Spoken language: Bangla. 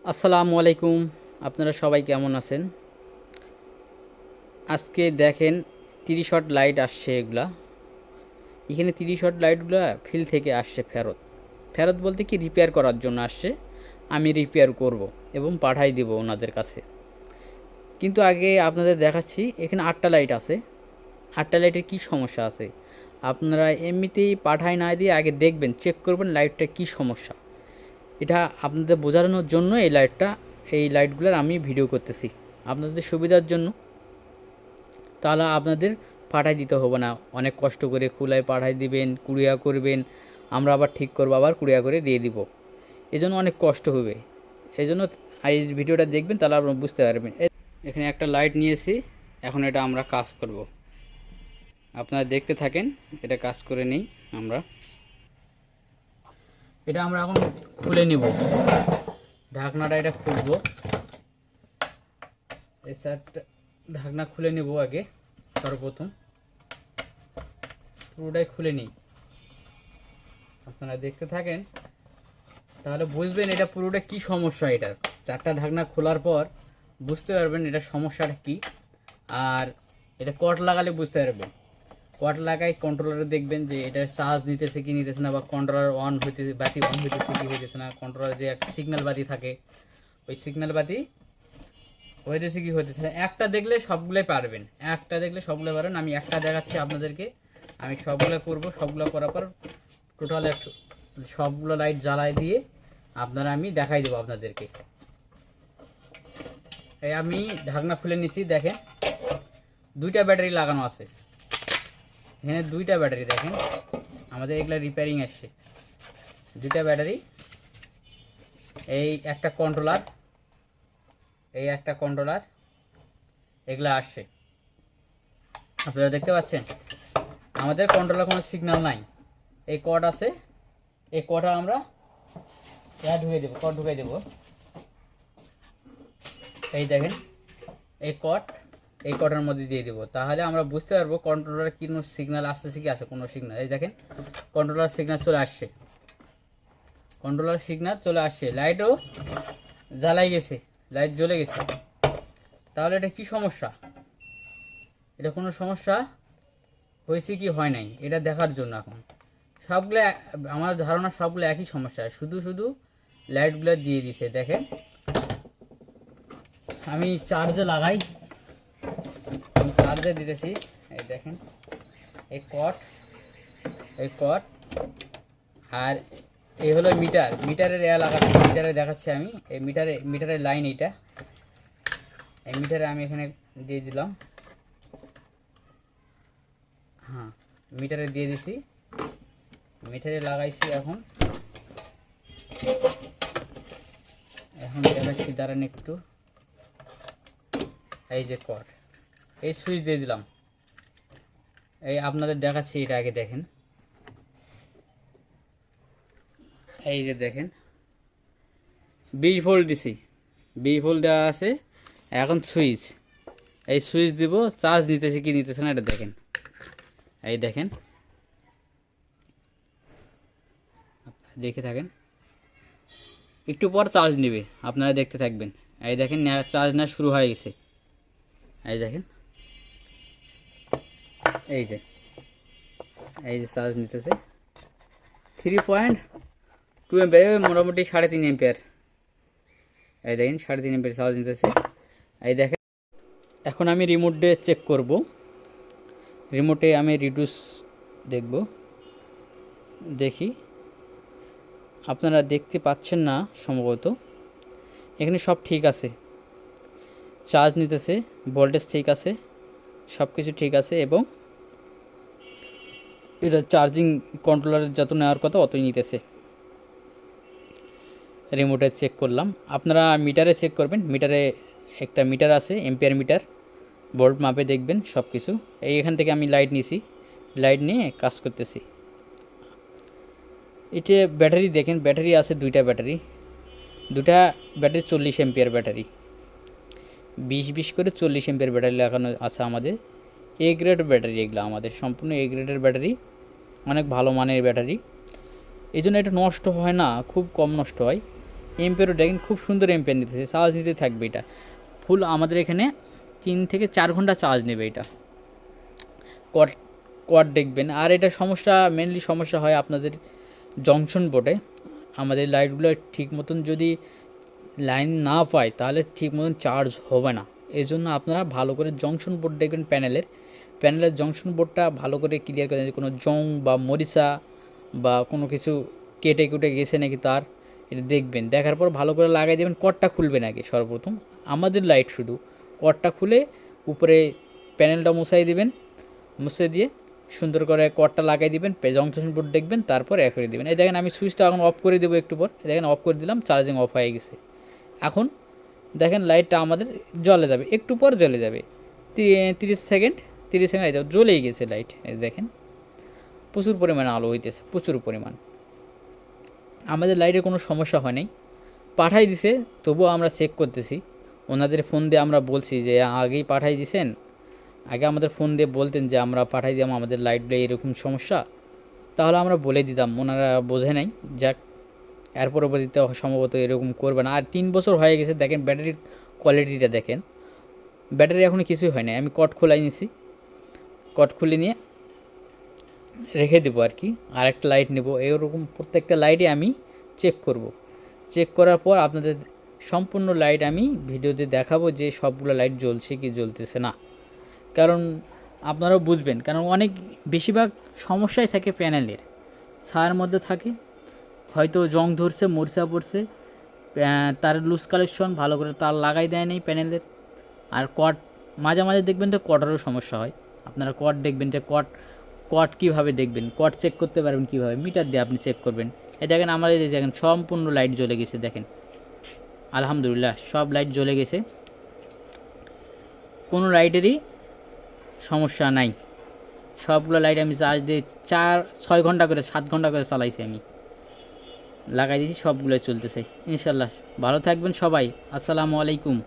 আসসালামু আলাইকুম। আপনারা সবাই কেমন আছেন? আজকে দেখেন 30 ওয়াট লাইট আসছে। এখানে 30 ওয়াট লাইটগুলো ফিল্ড থেকে আসছে ফেরত। ফেরত বলতে কি, রিপেয়ার করার জন্য আসছে। আমি রিপেয়ার করব এবং পাঠাই দেব ওনাদের কাছে। কিন্তু আগে আপনাদের দেখাচ্ছি, এখানে 8টা লাইট আছে। 8টা লাইটের কী সমস্যা আছে আপনারা এমনিতেই পাঠাই না দিয়ে আগে দেখবেন, চেক করবেন লাইটটা কী সমস্যা। এটা আপনাদের বোঝানোর জন্য এই লাইটগুলোর আমি ভিডিও করতেছি আপনাদের সুবিধার জন্য। তাহলে আপনাদের পাঠাই দিতে হবে না, অনেক কষ্ট করে খুলায় পাঠাই দিবেন, কুরিয়া করবেন, আমরা আবার ঠিক করবো, আবার কুরিয়া করে দিয়ে দিব। এজন্য অনেক কষ্ট হবে। এই জন্য এই ভিডিওটা দেখবেন, তাহলে আপনারা বুঝতে পারবেন। এখানে একটা লাইট নিয়েছি, এখন এটা আমরা কাজ করব। আপনারা দেখতে থাকেন, এটা কাজ করে নিই আমরা। এটা আমরা এখন খুলে নিব, ঢাকনাটা এটা খুলবো। এই সাইডটা ঢাকনা খুলে নেব আগে। সর্বপ্রথম পুরোটাই খুলে নিই, আপনারা দেখতে থাকেন, তাহলে বুঝবেন এটা পুরোটা কি সমস্যা। এটার 4টা ঢাকনা খোলার পর বুঝতে পারবেন এটা সমস্যাটা কি। আর এটা কট লাগালে বুঝতে পারবেন। কট লাগাই কন্ট্রোলারে দেখবেন যে এটা চার্জ নিতেছে কি নিতেছে না, বা কন্ট্রোলার অন হইতেছে, বাতি অন হইতেছে কি হইতেছে না। কন্ট্রোলারে যে একটা সিগন্যাল বাতি থাকে, ওই সিগন্যাল বাতি হইতেছে কি হইতেছে না। একটা দেখলে সবগুলোই পারবেন, একটা দেখলে সবগুলো পারবেন। আমি একটা দেখাচ্ছি আপনাদেরকে, আমি সবগুলো করব। সবগুলো করার পর টোটাল সবগুলো লাইট জ্বালাই দিয়ে আমি দেখাই দেবো আপনাদেরকে। এই আমি ঢাকনা খুলে নিছি, দেখেন 2টা ব্যাটারি লাগানো আছে এখানে। 2টা ব্যাটারি দেখেন, আমাদের এগুলা রিপেয়ারিং আসছে। 2টা ব্যাটারি, এই একটা কন্ট্রোলার, এই একটা কন্ট্রোলার, এগুলা আসছে। আপনারা দেখতে পাচ্ছেন আমাদের কন্ট্রোলার কোনো সিগন্যাল নাই। এই কর্ড আছে, এই কর্ডটা আমরা ঢুকিয়ে দেবো, কর্ড ঢুকিয়ে দেবো। এই দেখেন এই কর্ডের মধ্যে দিয়ে দেবো, তাহলে আমরা বুঝতে পারবো কন্ট্রোলারে কি কোনো সিগন্যাল আসতেছে কি আছে কোনো সিগন্যাল। এই দেখেন কন্ট্রোলার সিগন্যাল চলে আসছে, কন্ট্রোলার সিগন্যাল চলে আসছে। লাইটও জ্বালাই গেছে, লাইট জ্বলে গেছে। তাহলে এটা কি সমস্যা, এটা কোনো সমস্যা হয়েছে কি হয় নাই, এটা দেখার জন্য এখন সবগুলো আমার ধারণা সবগুলো একই সমস্যা, শুধু শুধু লাইটগুলো দিয়ে দিছে। দেখেন আমি চার্জে লাগাই, আমি চার্জে দিতেছি। এই দেখেন এই কট আর এই হলো মিটারের লাগাচ্ছি, মিটারে দেখাচ্ছি আমি। এই মিটারের লাইন এইটা, এই মিটারে আমি এখানে দিয়ে দিলাম। হ্যাঁ, মিটারে দিয়ে দিছি, মিটারে লাগাইছি। এখন দেখাচ্ছি, দাঁড়ান একটু। এই যে কট, এই সুইচ দিয়ে দিলাম। এই আপনাদের দেখাচ্ছি, এটা আগে দেখেন। এই যে দেখেন 20 ভোল্ট দিছি, 20 ভোল্ট দেওয়া আছে। এখন এই সুইচ দিব, চার্জ নিতেছে কি নিতেছে না এটা দেখেন। এই দেখেন, দেখে থাকেন, একটু পর চার্জ নেবে, আপনারা দেখতে থাকবেন। এই দেখেন চার্জ নেওয়া শুরু হয়ে গেছে। এই দেখেন, এই যে চার্জ নিতেছে 3.2 এম্পিয়ার, মোটামুটি 3.5 এম্পিয়ার। এই দেখেন 3.5 এম্পিয়ার চার্জ নিতেছে। এই দেখেন এখন আমি রিমোট দিয়ে চেক করব। রিমোটে আমি রিডিউস দেখব, দেখি আপনারা দেখতে পাচ্ছেন না সম্ভবত। এখানে সব ঠিক আছে, চার্জ নিতেছে, ভোল্টেজ ঠিক আছে, সব কিছু ঠিক আছে। এবং এটা চার্জিং কন্ট্রোলারের যত নেওয়ার কথা অতই নিতেছে। রিমোটে চেক করলাম, আপনারা মিটারে চেক করবেন। মিটারে একটা মিটার আছে, এম্পিয়ার মিটার, ভোল্ট মাপে দেখবেন সব কিছু। এখান থেকে আমি লাইট নিছি, লাইট নিয়ে কাজ করতেছি। এটা ব্যাটারি দেখেন, ব্যাটারি আছে 2টা ব্যাটারি, 2টা ব্যাটারি 40 এম্পিয়ার ব্যাটারি, 20 করে 40 এম্পিয়ার ব্যাটারি লাগানো আছে আমাদের। এ গ্রেড ব্যাটারি, এগুলো আমাদের সম্পূর্ণ এ গ্রেডের ব্যাটারি, অনেক ভালো মানের ব্যাটারি। এই জন্য এটা নষ্ট হয় না, খুব কম নষ্ট হয়। এম্পেরও দেখেন খুব সুন্দর এম্পেয়ার নিতেছে, চার্জ নিতে থাকবে এটা ফুল। আমাদের এখানে 3 থেকে 4 ঘন্টা চার্জ নেবে এটা। কট কট দেখবেন। আর এটা সমস্যা, মেনলি সমস্যা হয় আপনাদের জংশন বোর্ডে। আমাদের লাইটগুলো ঠিক মতন যদি লাইন না পায় তাহলে ঠিক মতন চার্জ হবে না। এই জন্য আপনারা ভালো করে জংশন বোর্ড দেখবেন, প্যানেলের জংশন বোর্ডটা ভালো করে ক্লিয়ার করে, কোনো জং বা মরিচা বা কোনো কিছু কেটে কুটে গেছে নাকি তার, এটা দেখবেন। দেখার পর ভালো করে লাগাই দেবেন। কটটা খুলবে নাকি সর্বপ্রথম আমাদের লাইট, শুধু কটটা খুলে উপরে প্যানেলটা মুছাই দিবেন, মুছে দিয়ে সুন্দর করে কটটা লাগাই দিবেন, জংশন বোর্ড দেখবেন, তারপর এক করে দেবেন। এই দেখেন আমি সুইচটা এখন অফ করে দেবো একটু পর, দেখেন অফ করে দিলাম, চার্জিং অফ হয়ে গেছে। এখন দেখেন লাইটটা আমাদের জ্বলে যাবে, একটু পর জ্বলে যাবে, 30 সেকেন্ড জ্বলেই গেছে লাইট। এই দেখেন প্রচুর পরিমাণে আলো হইতেছে, প্রচুর পরিমাণ। আমাদের লাইটের কোনো সমস্যা হয় নাই, পাঠাই দিছে, তবুও আমরা চেক করতেছি। ওনাদের ফোন দিয়ে আমরা বলছি যে আগেই পাঠাই দিছেন, আগে আমাদের ফোন দিয়ে বলতেন যে আমরা পাঠাই দিলাম আমাদের লাইটগুলো এরকম সমস্যা, তাহলে আমরা বলে দিতাম। ওনারা বোঝে নাই, যাক এর পরবর্তীতে সম্ভবত এরকম করবে না। আর 3 বছর হয়ে গেছে, দেখেন ব্যাটারির কোয়ালিটিটা দেখেন, ব্যাটারি এখনও কিছুই হয় না। আমি কট খোলাই নিছি, কট খুলে নিয়ে রেখে দেবো আর কি। আর একটা লাইট নেব, এরকম প্রত্যেকটা লাইটে আমি চেক করব। চেক করার পর আপনাদের সম্পূর্ণ লাইট আমি ভিডিওতে দেখাবো যে সবগুলো লাইট জ্বলছে কি জ্বলতেছে না। কারণ আপনারাও বুঝবেন, কারণ অনেক বেশিরভাগ সমস্যাই থাকে প্যানেলের, ছায়ার মধ্যে থাকে, হয়তো জং ধরছে, মরিচা পড়ছে, তার লুজ কালেকশন, ভালো করে তার লাগাই দেয় নেই প্যানেলের। আর কট মাঝে মাঝে দেখবেন তো কটারও সমস্যা হয়। আপনারা কট দেখবেন যে কট কীভাবে দেখবেন, কট চেক করতে পারবেন কীভাবে, মিটার দিয়ে আপনি চেক করবেন। এই দেখেন আমার এই দেখেন সম্পূর্ণ লাইট জ্বলে গেছে, দেখেন আলহামদুলিল্লাহ সব লাইট জ্বলে গেছে, কোনো লাইটেরই সমস্যা নাই। সবগুলো লাইট আমি চার্জ দিয়ে 4-6 ঘন্টা করে 7 ঘন্টা করে চালাইছি, আমি লাগাই দিয়েছি, সবগুলো চলতেছে ইনশাল্লাহ। ভালো থাকবেন সবাই, আসসালামু আলাইকুম।